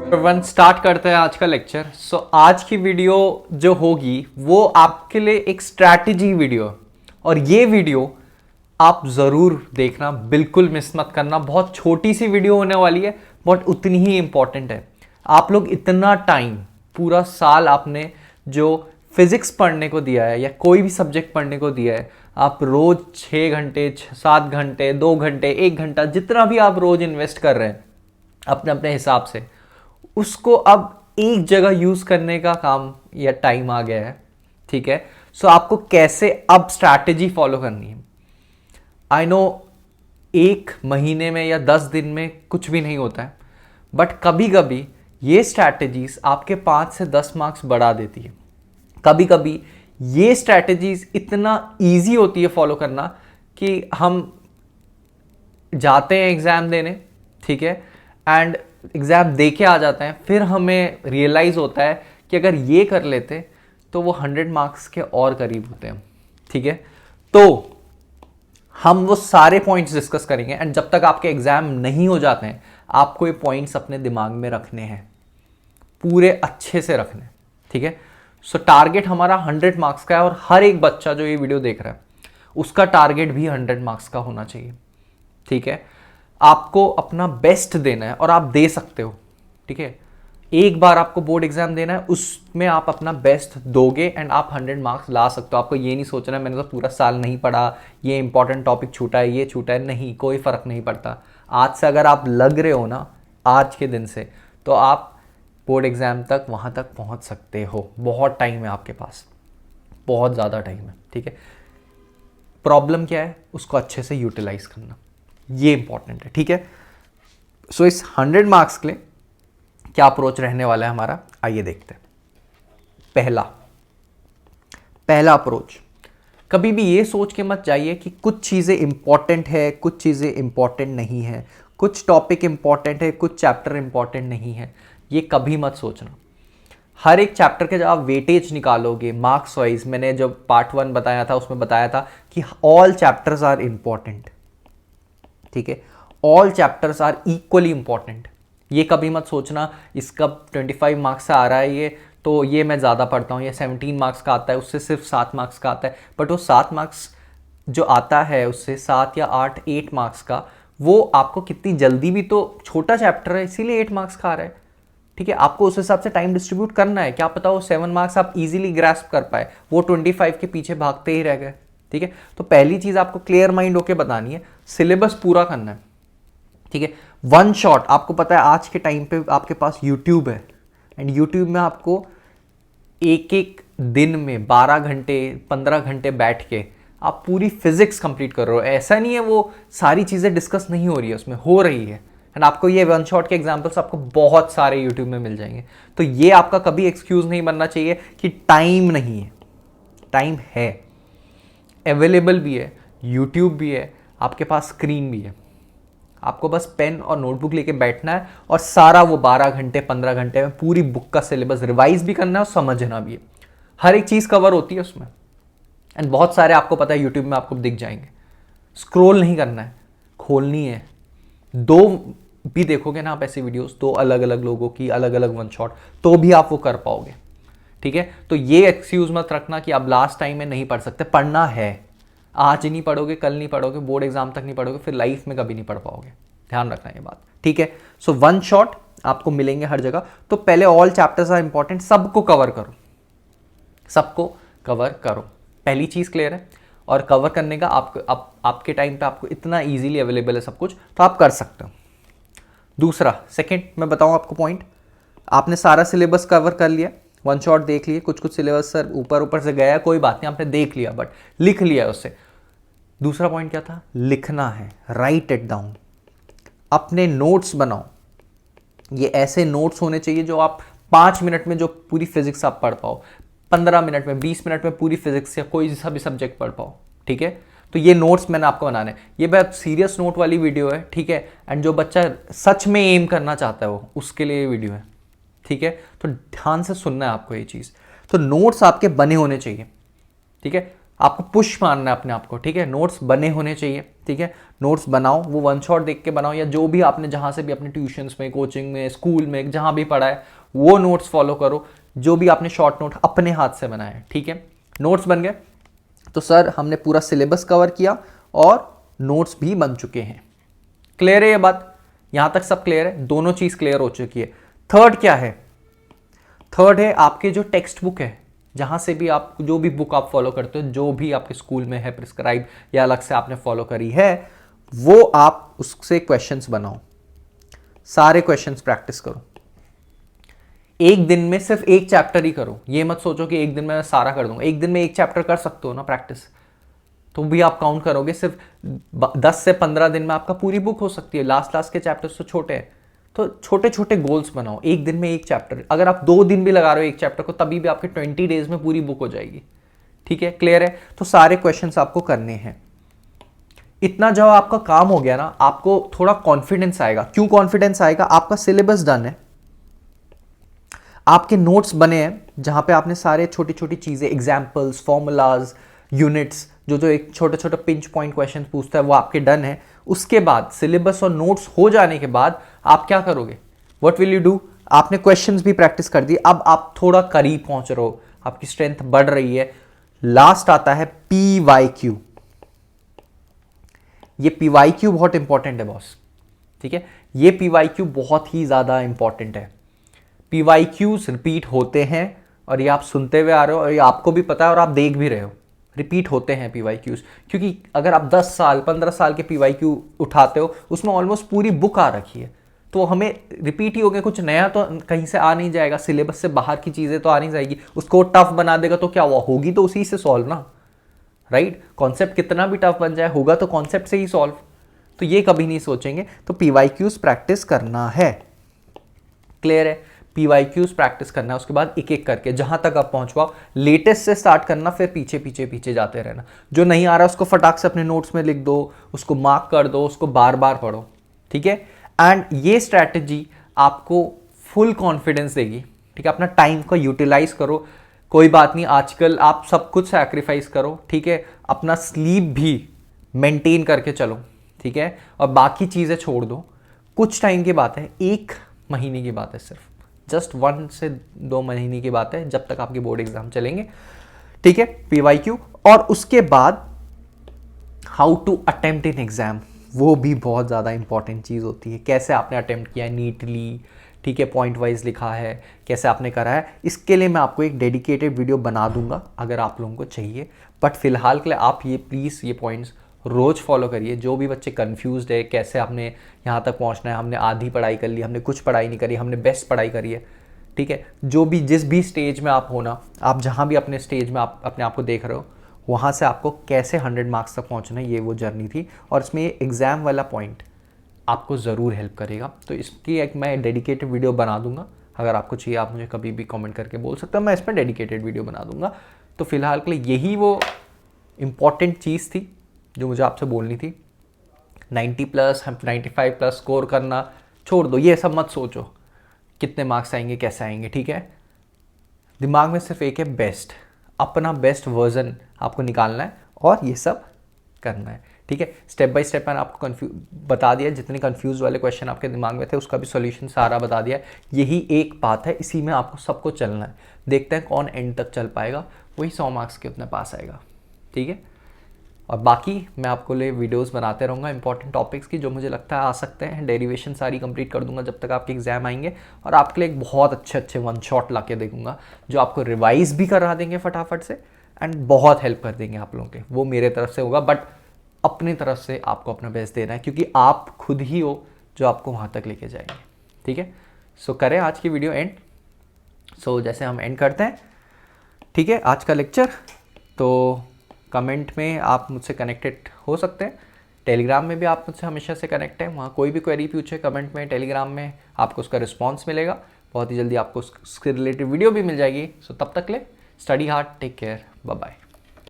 One start करते हैं आज का लेक्चर। आज की वीडियो जो होगी वो आपके लिए एक स्ट्रैटेजी वीडियो, और ये वीडियो आप ज़रूर देखना, बिल्कुल मिस मत करना। बहुत छोटी सी वीडियो होने वाली है बट उतनी ही इंपॉर्टेंट है। आप लोग इतना टाइम, पूरा साल आपने जो फिजिक्स पढ़ने को दिया है या कोई भी सब्जेक्ट पढ़ने को दिया है, आप रोज 6 घंटे, 7 घंटे, 2 घंटे, 1 घंटा, जितना भी आप रोज इन्वेस्ट कर रहे हैं अपने अपने हिसाब से, उसको अब एक जगह यूज करने का काम या टाइम आ गया है। ठीक है, सो आपको कैसे अब स्ट्रैटेजी फॉलो करनी है। आई नो 1 महीने में या 10 दिन में कुछ भी नहीं होता है, बट कभी कभी ये स्ट्रैटेजीज आपके 5 से 10 मार्क्स बढ़ा देती है। कभी कभी ये स्ट्रैटेजीज इतना इजी होती है फॉलो करना कि हम जाते हैं एग्जाम देने, ठीक है, एंड एग्जाम दे के आ जाते हैं, फिर हमें रियलाइज होता है कि अगर ये कर लेते तो वो 100 मार्क्स के और करीब होते हैं। ठीक है, तो हम वो सारे पॉइंट्स डिस्कस करेंगे, एंड जब तक आपके एग्जाम नहीं हो जाते हैं आपको ये पॉइंट्स अपने दिमाग में रखने हैं, पूरे अच्छे से रखने। ठीक है, सो टारगेट हमारा 100 मार्क्स का है, और हर एक बच्चा जो ये वीडियो देख रहा है उसका टारगेट भी 100 मार्क्स का होना चाहिए। ठीक है, आपको अपना बेस्ट देना है और आप दे सकते हो। ठीक है, एक बार आपको बोर्ड एग्जाम देना है, उसमें आप अपना बेस्ट दोगे एंड आप 100 मार्क्स ला सकते हो। आपको ये नहीं सोचना मैंने तो पूरा साल नहीं पढ़ा, ये इंपॉर्टेंट टॉपिक छूटा है, ये छूटा है, नहीं, कोई फर्क नहीं पड़ता। आज से अगर आप लग रहे हो ना, आज के दिन से, तो आप बोर्ड एग्जाम तक, वहां तक पहुंच सकते हो। बहुत टाइम है आपके पास, बहुत ज़्यादा टाइम है। ठीक है, प्रॉब्लम क्या है, उसको अच्छे से यूटिलाइज करना, ये इंपॉर्टेंट है। ठीक है, सो इस 100 मार्क्स के लिए क्या अप्रोच रहने वाला है हमारा, आइए देखते हैं। पहला अप्रोच, कभी भी ये सोच के मत जाइए कि कुछ चीज़ें इंपॉर्टेंट है, कुछ चीज़ें इंपॉर्टेंट नहीं है, कुछ टॉपिक इंपॉर्टेंट है, कुछ चैप्टर इंपॉर्टेंट नहीं है। ये कभी मत सोचना। हर एक चैप्टर के जब आप वेटेज निकालोगे मार्क्स वाइज, मैंने जब पार्ट 1 बताया था उसमें बताया था कि ऑल चैप्टर्स आर इंपॉर्टेंट। ठीक है, all chapters are equally important. ये कभी मत सोचना इसका 25 मार्क्स से आ रहा है ये, तो ये मैं ज़्यादा पढ़ता हूँ, ये 17 मार्क्स का आता है, उससे सिर्फ 7 मार्क्स का आता है। बट वो 7 मार्क्स जो आता है उससे 7 या 8 मार्क्स का, वो आपको कितनी जल्दी भी, तो छोटा चैप्टर है इसीलिए 8 मार्क्स का आ रहा है। ठीक है, आपको उस हिसाब से टाइम डिस्ट्रीब्यूट करना है। क्या पता वो 7 मार्क्स आप इजीली ग्रास्प कर पाए, वो 25 के पीछे भागते ही रह गए। ठीक है, तो पहली चीज़ आपको क्लियर माइंड होकर बतानी है, सिलेबस पूरा करना है। ठीक है, वन शॉट, आपको पता है आज के टाइम पे आपके पास यूट्यूब है, एंड यूट्यूब में आपको एक एक दिन में 12 घंटे 15 घंटे बैठ के आप पूरी फिजिक्स कंप्लीट कर रहे हो। ऐसा नहीं है वो सारी चीज़ें डिस्कस नहीं हो रही है, उसमें हो रही है। एंड आपको ये वन शॉट के एग्जाम्पल्स आपको बहुत सारे यूट्यूब में मिल जाएंगे। तो ये आपका कभी एक्सक्यूज नहीं बनना चाहिए कि टाइम नहीं है। टाइम है, अवेलेबल भी है, यूट्यूब भी है, आपके पास स्क्रीन भी है। आपको बस पेन और नोटबुक लेके बैठना है और सारा वो 12 घंटे 15 घंटे में पूरी बुक का सिलेबस रिवाइज भी करना है और समझना भी है। हर एक चीज़ कवर होती है उसमें, एंड बहुत सारे आपको पता है यूट्यूब में आपको दिख जाएंगे। स्क्रॉल नहीं करना है, खोलनी है। 2 भी देखोगे ना आप ऐसी वीडियोस, 2 अलग अलग लोगों की, अलग अलग वन शॉट, तो भी आप वो कर पाओगे। ठीक है, तो ये एक्सक्यूज मत रखना कि आप लास्ट टाइम में नहीं पढ़ सकते। पढ़ना है, आज नहीं पढ़ोगे, कल नहीं पढ़ोगे, बोर्ड एग्जाम तक नहीं पढ़ोगे, फिर लाइफ में कभी नहीं पढ़ पाओगे। ध्यान रखना ये बात। ठीक है, सो वन शॉट आपको मिलेंगे हर जगह। तो पहले ऑल चैप्टर्स आर इंपॉर्टेंट, सबको कवर करो, सबको कवर करो। पहली चीज क्लियर है, और कवर करने का आपके टाइम पे आपको इतना इजीली अवेलेबल है सब कुछ, तो आप कर सकते हो। दूसरा, सेकंड मैं बताऊं आपको पॉइंट, आपने सारा सिलेबस कवर कर लिया, वन शॉट देख लिए, कुछ कुछ सिलेबस सर ऊपर ऊपर से गया, कोई बात नहीं, आपने देख लिया बट लिख लिया उससे। दूसरा पॉइंट क्या था, लिखना है, राइट इट डाउन, अपने नोट्स बनाओ। ये ऐसे नोट्स होने चाहिए जो आप 5 मिनट में जो पूरी फिजिक्स आप पढ़ पाओ, 15 मिनट में, 20 मिनट में पूरी फिजिक्स या कोई सा भी सब्जेक्ट पढ़ पाओ। ठीक है, तो ये नोट्स मैंने आपको बनाने, ये बहुत सीरियस नोट वाली वीडियो है। ठीक है, एंड जो बच्चा सच में एम करना चाहता है वो, उसके लिए ये वीडियो है। ठीक है, तो ध्यान से सुनना है आपको ये चीज़। तो नोट्स आपके बने होने चाहिए। ठीक है, आपको पुश मारना है अपने आप को, ठीक है। नोट्स बने होने चाहिए, ठीक है। नोट्स बनाओ, वो वन शॉट देख के बनाओ, या जो भी आपने जहाँ से भी अपने ट्यूशन्स में, कोचिंग में, स्कूल में, जहाँ भी पढ़ा है वो नोट्स फॉलो करो, जो भी आपने शॉर्ट नोट अपने हाथ से बनाए हैं, ठीक है। नोट्स बन गए तो सर हमने पूरा सिलेबस कवर किया और नोट्स भी बन चुके हैं। क्लियर है ये बात? यहां तक सब क्लियर है, दोनों चीज क्लियर हो चुकी है। थर्ड क्या है? थर्ड है आपके जो टेक्स्ट बुक है, जहां से भी आप जो भी बुक आप फॉलो करते हो, जो भी आपके स्कूल में है प्रिस्क्राइब या अलग से आपने फॉलो करी है, वो आप उससे क्वेश्चंस बनाओ, सारे क्वेश्चंस प्रैक्टिस करो। एक दिन में सिर्फ एक चैप्टर ही करो, ये मत सोचो कि एक दिन में मैं सारा कर दूंगा। एक दिन में एक चैप्टर कर सकते हो ना प्रैक्टिस, तो भी आप काउंट करोगे सिर्फ 10 से 15 दिन में आपका पूरी बुक हो सकती है। लास्ट के चैप्टर्स तो छोटे हैं, तो छोटे छोटे गोल्स बनाओ। एक दिन में एक चैप्टर, अगर आप 2 दिन भी लगा रहे हो एक चैप्टर को, तभी भी आपके 20 डेज में पूरी बुक हो जाएगी, ठीक है। क्लियर है? तो सारे क्वेश्चंस आपको करने हैं। इतना जब आपका काम हो गया ना, आपको थोड़ा कॉन्फिडेंस आएगा। क्यों कॉन्फिडेंस आएगा? आपका सिलेबस डन है, आपके नोट्स बने हैं, जहां पे आपने सारे छोटी छोटी चीजें, एग्जाम्पल्स, फॉर्मूलाज, यूनिट्स, जो एक छोटे छोटे पिंच पॉइंट क्वेश्चन पूछता है, वो आपके डन है। उसके बाद सिलेबस और नोट्स हो जाने के बाद आप क्या करोगे? What will you do? आपने क्वेश्चंस भी प्रैक्टिस कर दी, अब आप थोड़ा करीब पहुंच रहे हो, आपकी स्ट्रेंथ बढ़ रही है। लास्ट आता है PYQ। ये PYQ बहुत इंपॉर्टेंट है बॉस, ठीक है। ये PYQ बहुत ही ज्यादा इंपॉर्टेंट है। PYQs रिपीट होते हैं, और ये आप सुनते हुए आ रहे हो, और ये आपको भी पता है और आप देख भी रहे हो, रिपीट होते हैं PYQs। क्योंकि अगर आप 10 साल 15 साल के PYQ उठाते हो, उसमें ऑलमोस्ट पूरी बुक आ रखी है, तो हमें रिपीट ही हो गया, कुछ नया तो कहीं से आ नहीं जाएगा, सिलेबस से बाहर की चीजें तो आ नहीं जाएगी। उसको टफ बना देगा तो क्या हुआ? होगी तो उसी से सॉल्व ना, राइट। कॉन्सेप्ट कितना भी टफ बन जाए, होगा तो कॉन्सेप्ट से ही सॉल्व। तो ये कभी नहीं सोचेंगे, तो PYQs प्रैक्टिस करना है। क्लियर है? PYQs प्रैक्टिस करना है, उसके बाद एक एक करके जहां तक आप पहुंच पाओ, लेटेस्ट से स्टार्ट करना, फिर पीछे पीछे पीछे जाते रहना। जो नहीं आ रहा उसको फटाक से अपने नोट्स में लिख दो, उसको मार्क कर दो, उसको बार बार पढ़ो, ठीक है। एंड ये स्ट्रैटेजी आपको फुल कॉन्फिडेंस देगी, ठीक है। अपना टाइम को यूटिलाइज करो, कोई बात नहीं, आजकल आप सब कुछ सैक्रिफाइस करो, ठीक है। अपना स्लीप भी मेंटेन करके चलो, ठीक है, और बाकी चीजें छोड़ दो। कुछ टाइम की बात है, 1 महीने की बात है, सिर्फ जस्ट 1 से 2 महीने की बात है, जब तक आपके बोर्ड एग्जाम चलेंगे, ठीक है। PYQ, और उसके बाद how to attempt in exam, वो भी बहुत ज़्यादा इंपॉर्टेंट चीज़ होती है। कैसे आपने अटेम्प्ट किया है नीटली, ठीक है, पॉइंट वाइज लिखा है, कैसे आपने करा है, इसके लिए मैं आपको एक डेडिकेटेड वीडियो बना दूंगा अगर आप लोगों को चाहिए। बट फिलहाल के लिए आप ये प्लीज़ ये पॉइंट्स रोज़ फॉलो करिए। जो भी बच्चे कंफ्यूज्ड है कैसे आपने यहाँ तक पहुँचना है, हमने आधी पढ़ाई कर ली, हमने कुछ पढ़ाई नहीं करी, हमने बेस्ट पढ़ाई करी है, ठीक है। जो भी जिस भी स्टेज में आप हो ना, आप जहाँ भी अपने स्टेज में आप अपने आप को देख रहे हो, वहाँ से आपको कैसे 100 मार्क्स तक पहुँचना है, ये वो जर्नी थी। और इसमें ये एग्ज़ाम वाला पॉइंट आपको ज़रूर हेल्प करेगा। तो इसकी एक मैं डेडिकेटेड वीडियो बना दूंगा, अगर आपको चाहिए आप मुझे कभी भी कमेंट करके बोल सकते हो, मैं इसमें डेडिकेटेड वीडियो बना दूंगा। तो फिलहाल के लिए यही वो इम्पॉर्टेंट चीज़ थी जो मुझे आपसे बोलनी थी। 90+, 95+ स्कोर करना छोड़ दो, ये सब मत सोचो कितने मार्क्स आएंगे कैसे आएंगे, ठीक है। दिमाग में सिर्फ एक है, बेस्ट, अपना बेस्ट वर्जन आपको निकालना है और ये सब करना है, ठीक है। स्टेप बाय स्टेप मैंने आपको बता दिया, जितने कंफ्यूज वाले क्वेश्चन आपके दिमाग में थे उसका भी सॉल्यूशन सारा बता दिया। यही एक बात है, इसी में आपको सबको चलना है। देखते हैं कौन एंड तक चल पाएगा, वही 100 मार्क्स के अपने पास आएगा, ठीक है। और बाकी मैं आपको लिए वीडियोस बनाते रहूँगा इंपॉर्टेंट टॉपिक्स की, जो मुझे लगता है आ सकते हैं। डेरिवेशन सारी कंप्लीट कर दूंगा जब तक आपके एग्जाम आएंगे, और आपके लिए एक बहुत अच्छे वन शॉट ला के देखूंगा जो आपको रिवाइज भी करा देंगे फटाफट से, एंड बहुत हेल्प कर देंगे आप लोगों के। वो मेरे तरफ से होगा, बट अपनी तरफ से आपको अपना बेस्ट देना है, क्योंकि आप खुद ही हो जो आपको वहाँ तक लेके जाएंगे, ठीक है। सो करें आज की वीडियो एंड। सो जैसे हम एंड करते हैं, ठीक है, आज का लेक्चर। तो कमेंट में आप मुझसे कनेक्टेड हो सकते हैं, टेलीग्राम में भी आप मुझसे हमेशा से कनेक्ट हैं। वहाँ कोई भी क्वेरी पूछे कमेंट में, टेलीग्राम में, आपको उसका रिस्पॉन्स मिलेगा। बहुत ही जल्दी आपको उसके रिलेटेड वीडियो भी मिल जाएगी। सो तब तक ले study hard, take care, bye bye.